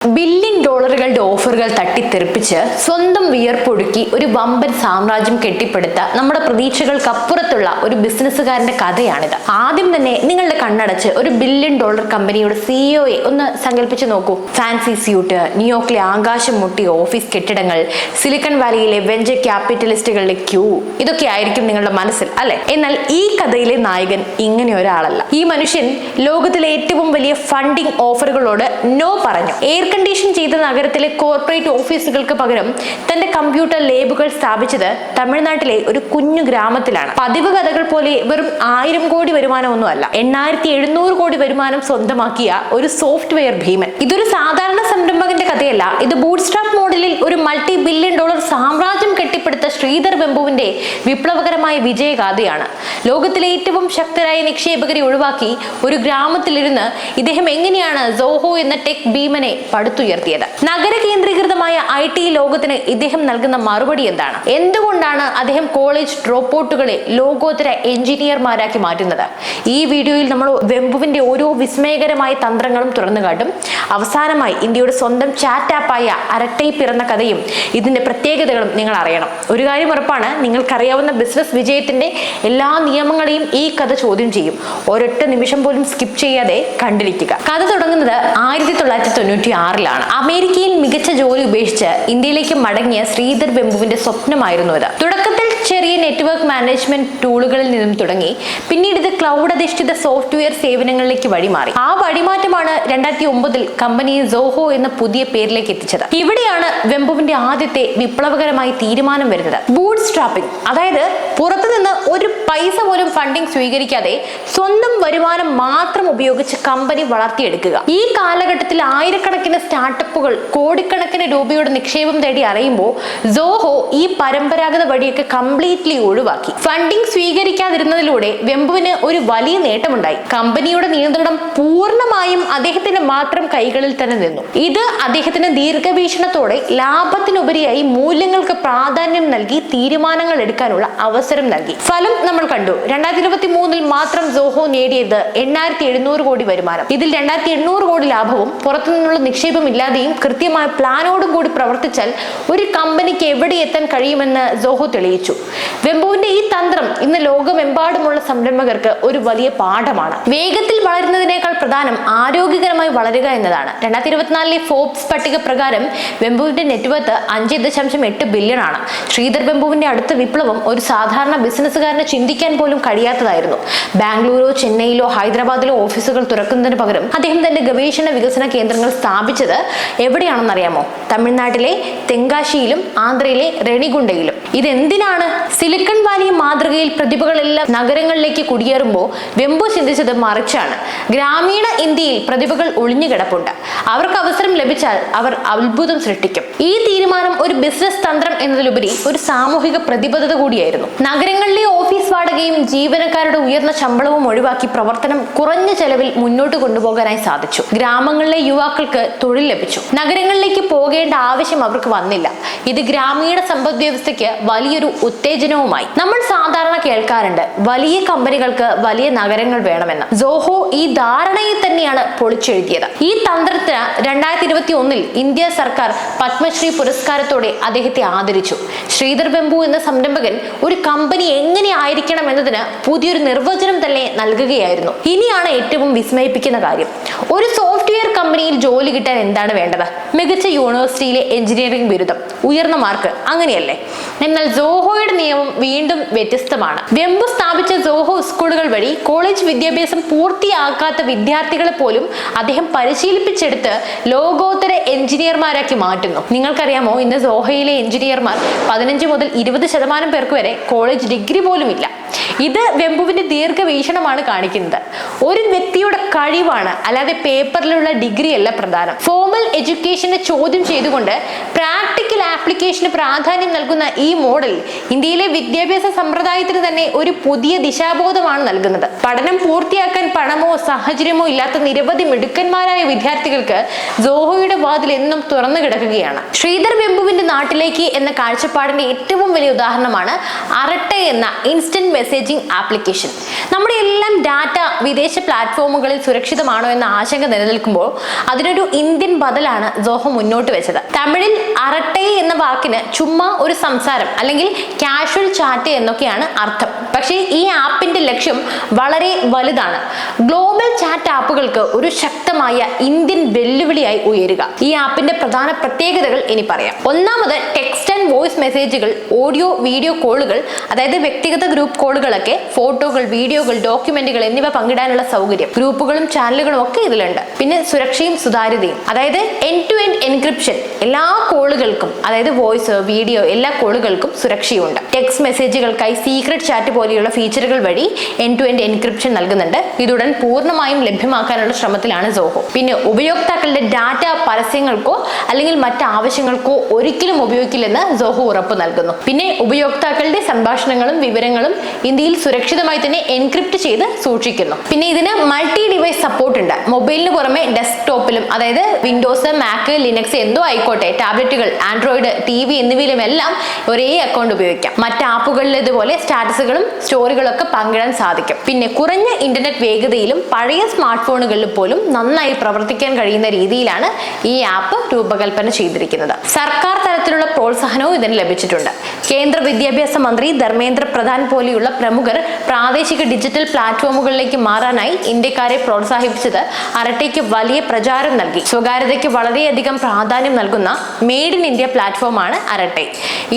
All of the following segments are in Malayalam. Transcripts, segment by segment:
ബില്യൺ ഡോളറുകളുടെ ഓഫറുകൾ തട്ടിത്തെറിപ്പിച്ച് സ്വന്തം വിയർപ്പൊടുക്കി ഒരു വമ്പൻ സാമ്രാജ്യം കെട്ടിപ്പടുത്ത നമ്മുടെ പ്രതീക്ഷകൾക്കപ്പുറത്തുള്ള ഒരു ബിസിനസ്സുകാരന്റെ കഥയാണിത്. ആദ്യം തന്നെ നിങ്ങളുടെ കണ്ണടച്ച് ഒരു ബില്യൺ ഡോളർ കമ്പനിയുടെ സിഇഒയെ ഒന്ന് സങ്കല്പിച്ച് നോക്കൂ. ഫാൻസി സ്യൂട്ട്, ന്യൂയോർക്കിലെ ആകാശം മുട്ടിയ ഓഫീസ് കെട്ടിടങ്ങൾ, സിലിക്കൺ വാലിയിലെ വെഞ്ചർ ക്യാപിറ്റലിസ്റ്റുകളുടെ ക്യൂ, ഇതൊക്കെ ആയിരിക്കും നിങ്ങളുടെ മനസ്സിൽ അല്ലെ? എന്നാൽ ഈ കഥയിലെ നായകൻ ഇങ്ങനെ ഒരാളല്ല. ഈ മനുഷ്യൻ ലോകത്തിലെ ഏറ്റവും വലിയ ഫണ്ടിംഗ് ഓഫറുകളോട് നോ പറഞ്ഞു. എയർ കണ്ടീഷൻ ചെയ്ത നഗരത്തിലെ കോർപ്പറേറ്റ് ഓഫീസുകൾക്ക് പകരം തന്റെ കമ്പ്യൂട്ടർ ലേബുകൾ സ്ഥാപിച്ചത് തമിഴ്നാട്ടിലെ ഒരു കുഞ്ഞു ഗ്രാമത്തിലാണ്. പതിവ് കഥകൾ പോലെ വെറും 1000 കോടി വരുമാനമൊന്നുമല്ല, 8700 കോടി വരുമാനം സ്വന്തമാക്കിയ ഒരു സോഫ്റ്റ്വെയർ ഭീമൻ. ഇതൊരു സാധാരണ സംരംഭകന്റെ കഥയല്ല. ഇത് ബൂട്ട്സ്ട്രാപ്പ് മോഡലിൽ ഒരു മൾട്ടി ബില്യൺ ഡോളർ സാമ്രാജ്യം കെട്ടിപ്പടുത്ത ശ്രീധർ വെമ്പുവിന്റെ വിപ്ലവകരമായ വിജയഗാഥയാണ്. ലോകത്തിലെ ഏറ്റവും ശക്തരായ നിക്ഷേപകരെ ഒഴിവാക്കി ഒരു ഗ്രാമത്തിലിരുന്ന് ഇദ്ദേഹം എങ്ങനെയാണ് സോഹോ എന്ന ടെക് ഭീമനെ പടുത്തുയർത്തിയത്? നഗര കേന്ദ്രീകൃതമായ IT ലോകത്തിന് ഇദ്ദേഹം നൽകുന്ന മറുപടി എന്താണ്? എന്തുകൊണ്ടാണ് അദ്ദേഹം കോളേജ് ഡ്രോപ്പ് ഔട്ടുകളെ ലോകോത്തര എഞ്ചിനീയർമാരാക്കി മാറ്റുന്നത്? ഈ വീഡിയോയിൽ നമ്മൾ വെമ്പുവിന്റെ ഓരോ വിസ്മയകരമായ തന്ത്രങ്ങളും തുറന്നു കാട്ടും. അവസാനമായി ഇന്ത്യയുടെ സ്വന്തം ചാറ്റ് ആപ്പായ അരട്ടൈ പിറന്ന കഥയും ഇതിന്റെ പ്രത്യേകതകളും നിങ്ങൾ അറിയണം. ഒരു കാര്യം ഉറപ്പാണ്, നിങ്ങൾക്കറിയാവുന്ന ബിസിനസ് വിജയത്തിന്റെ എല്ലാ നിയമങ്ങളെയും ഈ കഥ ചോദ്യം ചെയ്യും. ഒരൊറ്റ നിമിഷം പോലും സ്കിപ്പ് ചെയ്യാതെ കണ്ടിരിക്കുക. കഥ തുടങ്ങുന്നത് 1996-ലാണ്. അമേരിക്കയിൽ മികച്ച ജോലി ഉപേക്ഷിച്ച് ഇന്ത്യയിലേക്ക് മടങ്ങിയ ശ്രീധർ വെമ്പുവിന്റെ സ്വപ്നമായിരുന്നു ഇത്. തുടക്കത്തിൽ ചെറിയ നെറ്റ്വർക്ക് മാനേജ്മെന്റ് ടൂളുകളിൽ നിന്നും തുടങ്ങി പിന്നീട് ഇത് ക്ലൗഡ് അധിഷ്ഠിത സോഫ്റ്റ്വെയർ സേവനങ്ങളിലേക്ക് വഴിമാറി. ആ വഴിമാറ്റമാണ് 2009-ൽ കമ്പനിയെ സോഹോ എന്ന പുതിയ പേരിലേക്ക് എത്തിച്ചത്. ഇവിടെയാണ് വെമ്പുവിന്റെ ആദ്യത്തെ വിപ്ലവകരമായ തീരുമാനം വരുന്നത്. ബൂട്ട് സ്ട്രാപ്പിംഗ്, അതായത് പുറത്തുനിന്ന് ഒരു പൈസ പോലും ഫണ്ടിംഗ് സ്വീകരിക്കാതെ സ്വന്തം വരുമാനം മാത്രം ഉപയോഗിച്ച് കമ്പനി വളർത്തിയെടുക്കുക. ഈ കാലഘട്ടത്തിൽ ആയിരക്കണക്കിന് സ്റ്റാർട്ടപ്പുകൾ കോടിക്കണക്കിന് രൂപയുടെ നിക്ഷേപം തേടി അറിയുമ്പോൾ സോഹോ ഈ പരമ്പരാഗത വഴിയൊക്കെ കംപ്ലീറ്റ്ലി ഒഴിവാക്കി. ഫണ്ടിംഗ് സ്വീകരിക്കാതിരുന്നതിലൂടെ വെമ്പുവിന് ഒരു വലിയ നേട്ടമുണ്ടായി. കമ്പനിയുടെ നിയന്ത്രണം പൂർണ്ണമായും അദ്ദേഹത്തിന്റെ മാത്രം കൈകളിൽ തന്നെ നിന്നു. ഇത് അദ്ദേഹത്തിന് ദീർഘവീക്ഷണത്തോടെ ലാഭത്തിനുപരിയായി മൂല്യങ്ങൾക്ക് പ്രാധാന്യം നൽകി തീരുമാനങ്ങൾ എടുക്കാനുള്ള അവസരം നൽകി. ഫലം നമ്മൾ കണ്ടു. 2023-ൽ മാത്രം സോഹോ നേടിയത് 8700 കോടി വരുമാനം. ഇതിൽ 2800 കോടി ലാഭവും പുറത്തുനിന്നുള്ള നിക്ഷേപം ഇല്ലാതെയും കൃത്യമായ പ്ലാനോടും കൂടി പ്രവർത്തിച്ചാൽ ഒരു കമ്പനിക്ക് എവിടെ എത്താൻ കഴിയുമെന്ന് സോഹോ തെളിയിച്ചു. വെമ്പുവിന്റെ ഈ തന്ത്രം ഇന്ന് ലോകമെമ്പാടുമുള്ള സംരംഭകർക്ക് ഒരു വലിയ പാഠമാണ്. വേഗത്തിൽ വളരുന്നതിനേക്കാൾ പ്രധാനം ആരോഗ്യകരമായി വളരുക എന്നതാണ്. 2024-ലെ ഫോർബ്സ് പട്ടിക പ്രകാരം വെമ്പുവിന്റെ നെറ്റ്വർത്ത് 5.8 ബില്യൺ ആണ്. ശ്രീധർ വെമ്പുവിന്റെ അടുത്ത വിപ്ലവം ഒരു സാധാരണ ബിസിനസ്സുകാരന് ചിന്തിക്കാൻ പോലും കഴിയാത്തതായിരുന്നു. ബാംഗ്ലൂരോ ചെന്നൈയിലോ ഹൈദരാബാദിലോ ഓഫീസുകൾ തുറക്കുന്നതിന് പകരം അദ്ദേഹം തന്റെ ഗവേഷണ വികസന കേന്ദ്രങ്ങൾ സ്ഥാപിച്ചത് എവിടെയാണെന്ന് അറിയാമോ? തമിഴ്നാട്ടിലെ തെങ്കാശിയിലും ആന്ധ്രയിലെ റെണിഗുണ്ടയിലും. ഇതെന്തിനാണ്? സിലിക്കൺ വാലി മാതൃകയിൽ പ്രതിഭകളെല്ലാം നഗരങ്ങളിലേക്ക് കുടിയേറുമ്പോൾ വെമ്പു ചിന്തിച്ചത് മറിച്ചാണ്. ഗ്രാമീണ ഇന്ത്യയിൽ പ്രതിഭകൾ ഒളിഞ്ഞുകിടപ്പുണ്ട്. അവർക്ക് അവസരം ലഭിച്ചാൽ അവർ അത്ഭുതം സൃഷ്ടിക്കും. ഈ തീരുമാനം ഒരു ബിസിനസ് തന്ത്രം എന്നതിലുപരി ഒരു സാമൂഹിക പ്രതിബദ്ധത കൂടിയായിരുന്നു. നഗരങ്ങളിലെ ഓഫീസ് വാടകയും ജീവനക്കാരുടെ ഉയർന്ന ശമ്പളവും ഒഴിവാക്കി പ്രവർത്തനം കുറഞ്ഞ ചെലവിൽ മുന്നോട്ട് കൊണ്ടുപോകാനായി സാധിച്ചു. ഗ്രാമങ്ങളിലെ യുവാക്കൾക്ക് തൊഴിൽ ലഭിച്ചു. നഗരങ്ങളിലേക്ക് പോകേണ്ട ആവശ്യം അവർക്ക് വന്നില്ല. ഇത് ഗ്രാമീണ സമ്പദ് വ്യവസ്ഥയ്ക്ക് വലിയൊരു ഉത്തേജനവുമായി. നമ്മൾ സാധാരണ കേൾക്കാറുണ്ട്, വലിയ കമ്പനികൾക്ക് വലിയ നഗരങ്ങൾ വേണമെന്ന്. സോഹോ ഈ ധാരണയെ തന്നെയാണ് പൊളിച്ചെഴുതിയത്. ഈ തന്ത്രത്തിന് 2021-ൽ ഇന്ത്യ സർക്കാർ പത്മശ്രീ പുരസ്കാരത്തോടെ അദ്ദേഹത്തെ ആദരിച്ചു. ശ്രീധർ വെമ്പു എന്ന സംരംഭകൻ ഒരു കമ്പനി എങ്ങനെ ആയിരിക്കണം എന്നതിന് പുതിയൊരു നിർവചനം തന്നെ നൽകുകയായിരുന്നു. ഇനിയാണ് ഏറ്റവും വിസ്മയിപ്പിക്കുന്ന കാര്യം. ഒരു സോഫ്റ്റ്വെയർ കമ്പനിയിൽ ജോലി കിട്ടാൻ എന്താണ് വേണ്ടത്? മികച്ച യൂണിവേഴ്സിറ്റിയിലെ എഞ്ചിനീയറിംഗ് ബിരുദം, ഉയർന്ന മാർക്ക്, അങ്ങനെയല്ലേ? എന്നാൽ സോഹോയുടെ നിയമം വീണ്ടും വ്യത്യസ്തമാണ്. വെമ്പു സ്ഥാപിച്ച സോഹോ സ്കൂളുകൾ വഴി കോളേജ് വിദ്യാഭ്യാസം പൂർത്തിയാക്കാത്ത വിദ്യാർത്ഥികളെ പോലും അദ്ദേഹം പരിശീലിപ്പിച്ചെടുത്ത് ലോകോത്തര എഞ്ചിനീയർമാരാക്കി മാറ്റുന്നു. നിങ്ങൾക്കറിയാമോ, ഇന്ന് സോഹോയിലെ എഞ്ചിനീയർമാർ 15 മുതൽ 20% പേർക്ക് വരെ കോളേജ് ഡിഗ്രി പോലും ഇല്ല. ഇത് വെമ്പുവിന്റെ ദീർഘവീക്ഷണമാണ് കാണിക്കുന്നത്. ഒരു വ്യക്തിയുടെ കഴിവാണ്, അല്ലാതെ പേപ്പറിലുള്ള ഡിഗ്രി അല്ല പ്രധാനം. ഫോർമൽ എഡ്യൂക്കേഷനെ ചോദ്യം ചെയ്തുകൊണ്ട് പ്രാക്ടിക്കൽ ആപ്ലിക്കേഷന് പ്രാധാന്യം നൽകുന്ന ഈ മോഡൽ ഇന്ത്യയിലെ വിദ്യാഭ്യാസ സമ്പ്രദായത്തിന് തന്നെ ഒരു പുതിയ ദിശാബോധമാണ് നൽകുന്നത്. പഠനം പൂർത്തിയാക്കാൻ പണമോ സാഹചര്യമോ ഇല്ലാത്ത നിരവധി മിടുക്കന്മാരായ വിദ്യാർത്ഥികൾക്ക് സോഹോയുടെ വാതിൽ എന്നും തുറന്നു കിടക്കുകയാണ്. ശ്രീധർ വെമ്പുവിന്റെ നാട്ടിലേക്ക് എന്ന കാഴ്ചപ്പാടിന്റെ ഏറ്റവും വലിയ ഉദാഹരണമാണ് അരട്ട എന്ന ഇൻസ്റ്റന്റ് മെസ്സേജ് മെസ്സേജിംഗ് ആപ്ലിക്കേഷൻ. നമ്മുടെ എല്ലാം ഡാറ്റ വിദേശ പ്ലാറ്റ്ഫോമുകളിൽ സുരക്ഷിതമാണോ എന്ന ആശങ്ക നിലനിൽക്കുമ്പോൾ അതിനൊരു ഇന്ത്യൻ ബദലാണ് സോഹോ മുന്നോട്ട് വെച്ചത്. തമിഴിൽ അറട്ടെ എന്ന വാക്കിന് ചുമ്മാ ഒരു സംസാരം അല്ലെങ്കിൽ കാഷ്വൽ ചാറ്റ് എന്നൊക്കെയാണ് അർത്ഥം. പക്ഷേ ഈ ആപ്പിന്റെ ലക്ഷ്യം വളരെ വലുതാണ്. ഗ്ലോബൽ ചാറ്റ് ആപ്പുകൾക്ക് ഒരു ശക്തമായ ഇന്ത്യൻ വെല്ലുവിളിയായി ഉയരുക. ഈ ആപ്പിന്റെ പ്രധാന പ്രത്യേകതകൾ ഇനി പറയാം. ഒന്നാമത് ടെക്സ്റ്റ് ആൻഡ് വോയിസ് മെസ്സേജുകൾ, ഓഡിയോ വീഡിയോ കോളുകൾ, അതായത് വ്യക്തിഗത ഗ്രൂപ്പ് കോളുകളൊക്കെ, ഫോട്ടോകൾ, വീഡിയോകൾ, ഡോക്യുമെന്റുകൾ എന്നിവ പങ്കിടാനുള്ള സൗകര്യം. ഗ്രൂപ്പുകളും ചാനലുകളും ഒക്കെ ഇതിലുണ്ട്. പിന്നെ സുരക്ഷയും സുതാര്യതയും, അതായത് എൻഡ് ടു എൻഡ് എൻക്രിപ്ഷൻ. എല്ലാ കോളുകൾക്കും, അതായത് വോയിസ്, വീഡിയോ, എല്ലാ കോളുകൾക്കും സുരക്ഷയുണ്ട്. ടെക്സ്റ്റ് മെസ്സേജുകൾക്കായി സീക്രട്ട് ചാറ്റ് പോലെയുള്ള ഫീച്ചറുകൾ വഴി എൻഡ് ടു എൻഡ് എൻക്രിപ്ഷൻ നൽകുന്നുണ്ട്. ഇതുടൻ പൂർണ്ണമായും ലഭ്യമാക്കാനുള്ള ശ്രമത്തിലാണ് സോഹോ. പിന്നെ ഉപയോക്താക്കളുടെ ഡാറ്റ പരസ്യങ്ങൾക്കോ അല്ലെങ്കിൽ മറ്റ് ആവശ്യങ്ങൾക്കോ ഒരിക്കലും ഉപയോഗിക്കില്ലെന്ന് സോഹോ ഉറപ്പ് നൽകുന്നു. പിന്നെ ഉപയോക്താക്കളുടെ സംഭാഷണങ്ങളും വിവരങ്ങളും ഇന്ത്യയിൽ സുരക്ഷിതമായി തന്നെ എൻക്രിപ്റ്റ് ചെയ്ത് സൂക്ഷിക്കുന്നു. പിന്നെ ഇതിന് മൾട്ടി ഡിവൈസ് സപ്പോർട്ട് ഉണ്ട്. മൊബൈലിന് പുറമെ ഡെസ്ക്ടോപ്പിലും, അതായത് വിൻഡോസ്, മാക്, ലിനക്സ് എന്തോ ആയിക്കോട്ടെ, ടാബ്ലറ്റുകൾ, ആൻഡ്രോയിഡ്, TV എന്നിവയിലും എല്ലാം ഒരേ അക്കൗണ്ട് ഉപയോഗിക്കാം. മറ്റ് ആപ്പുകളിൽ ഇതുപോലെ സ്റ്റാറ്റസുകളും സ്റ്റോറികളും ഒക്കെ പങ്കിടാൻ സാധിക്കും. പിന്നെ കുറഞ്ഞ ഇന്റർനെറ്റ് വേഗതയിലും പഴയ സ്മാർട്ട് ഫോണുകളിൽ പോലും നന്നായി പ്രവർത്തിക്കാൻ കഴിയുന്ന രീതിയിലാണ് ഈ ആപ്പ് രൂപകൽപ്പന ചെയ്തിരിക്കുന്നത്. സർക്കാർ തലത്തിലുള്ള പ്രോത്സാഹനവും ഇതിന് ലഭിച്ചിട്ടുണ്ട്. കേന്ദ്ര വിദ്യാഭ്യാസ മന്ത്രി ധർമ്മേന്ദ്ര പ്രധാൻ പോലെയുള്ള പ്രമുഖർ പ്രാദേശിക ഡിജിറ്റൽ പ്ലാറ്റ്ഫോമുകളിലേക്ക് മാറാനായി ഇന്ത്യക്കാരെ പ്രോത്സാഹിപ്പിച്ചത് അറട്ടയ്ക്ക് വലിയ പ്രചാരം നൽകി. സ്വകാര്യതയ്ക്ക് വളരെയധികം പ്രാധാന്യം നൽകുന്ന മെയ്ഡ് ഇൻ ഇന്ത്യ പ്ലാറ്റ്ഫോമാണ് അറട്ടെ.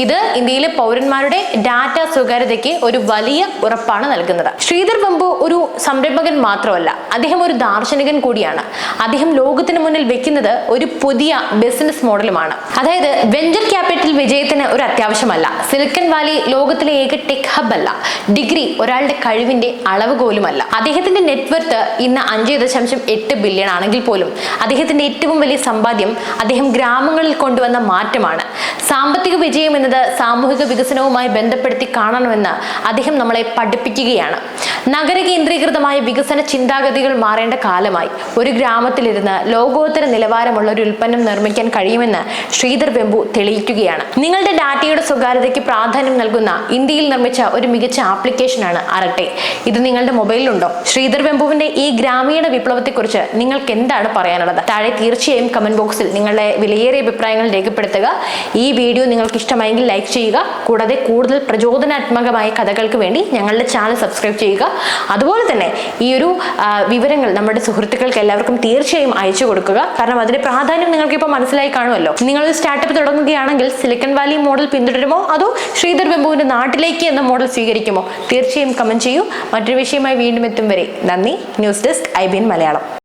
ഇത് ഇന്ത്യയിലെ പൗരന്മാരുടെ ഡാറ്റ സ്വകാര്യതയ്ക്ക് ഒരു വലിയ ഉറപ്പാണ് നൽകുന്നത്. ശ്രീധർ വെമ്പു ഒരു സംരംഭകൻ മാത്രമല്ല, അദ്ദേഹം ഒരു ദാർശനികൻ കൂടിയാണ്. അദ്ദേഹം ലോകത്തിന് മുന്നിൽ വെക്കുന്നത് ഒരു പുതിയ ബിസിനസ് മോഡലുമാണ്. അതായത് വെഞ്ചർ ക്യാപിറ്റൽ വിജയത്തിന് ഒരു അത്യാവശ്യമല്ല. സിലിക്കൺ വാലി ലോകത്തിലെ ഏക ടെക് ഹബ് അല്ല. ഡിഗ്രി ഒരാളുടെ കഴിവിന്റെ അളവുകോലുമല്ല. അദ്ദേഹത്തിന്റെ നെറ്റ്വർത്ത് ഇന്ന് 5.8 ബില്യൺ ആണെങ്കിൽ പോലും അദ്ദേഹത്തിന്റെ ഏറ്റവും വലിയ സമ്പാദ്യം അദ്ദേഹം ഗ്രാമങ്ങളിൽ കൊണ്ടുവന്ന മാറ്റമാണ്. സാമ്പത്തിക വിജയം എന്നത് സാമൂഹിക വികസനവുമായി ബന്ധപ്പെടുത്തി കാണണമെന്ന് അദ്ദേഹം നമ്മളെ പഠിപ്പിക്കുകയാണ്. നഗര കേന്ദ്രീകൃതമായ വികസന ചിന്താഗതികൾ മാറേണ്ട കാലമായി. ഒരു ഗ്രാമത്തിലിരുന്ന് ലോകോത്തര നിലവാരമുള്ള ഒരു ഉൽപ്പന്നം നിർമ്മിക്കാൻ കഴിയുമെന്ന് ശ്രീധർ വെമ്പു തെളിയിക്കുകയാണ്. നിങ്ങളുടെ ഡാറ്റയുടെ സ്വകാര്യതയ്ക്ക് പ്രാധാന്യം നൽകുന്ന ഇന്ത്യയിൽ നിർമ്മിച്ച ഒരു മികച്ച ആപ്ലിക്കേഷനാണ് അറട്ടെ. ഇത് നിങ്ങളുടെ മൊബൈലിലുണ്ടോ? ശ്രീധർ വെമ്പുവിന്റെ ഈ ഗ്രാമീണ വിപ്ലവത്തെക്കുറിച്ച് നിങ്ങൾക്ക് എന്താണ് പറയാനുള്ളത്? താഴെ തീർച്ചയായും കമന്റ് ബോക്സിൽ നിങ്ങളുടെ വിലയേറിയ അഭിപ്രായങ്ങൾ രേഖപ്പെടുത്തുക. ഈ വീഡിയോ നിങ്ങൾക്ക് ഇഷ്ടമായെങ്കിൽ ലൈക്ക് ചെയ്യുക. കൂടാതെ കൂടുതൽ പ്രചോദനാത്മകമായ കഥകൾക്ക് വേണ്ടി ഞങ്ങളുടെ ചാനൽ സബ്സ്ക്രൈബ് ചെയ്യുക. അതുപോലെ തന്നെ ഈ ഒരു വിവരങ്ങൾ നമ്മുടെ സുഹൃത്തുക്കൾക്ക് എല്ലാവർക്കും തീർച്ചയായും അയച്ചു കൊടുക്കുക. കാരണം അതിന്റെ പ്രാധാന്യം നിങ്ങൾക്ക് ഇപ്പോൾ മനസ്സിലായി കാണുമല്ലോ. നിങ്ങൾ സ്റ്റാർട്ടപ്പ് തുടങ്ങുകയാണെങ്കിൽ സിലിക്കൺ വാലി മോഡൽ പിന്തുടരുമോ അതോ ശ്രീധർ വെമ്പുവിന്റെ നാട്ടിലേക്ക് എന്ന മോഡൽ സ്വീകരിക്കുമോ? തീർച്ചയായും കമന്റ് ചെയ്യൂ. മറ്റൊരു വിഷയമായി വീണ്ടും എത്തും വരെ നന്ദി. News desk IBN Malayalam.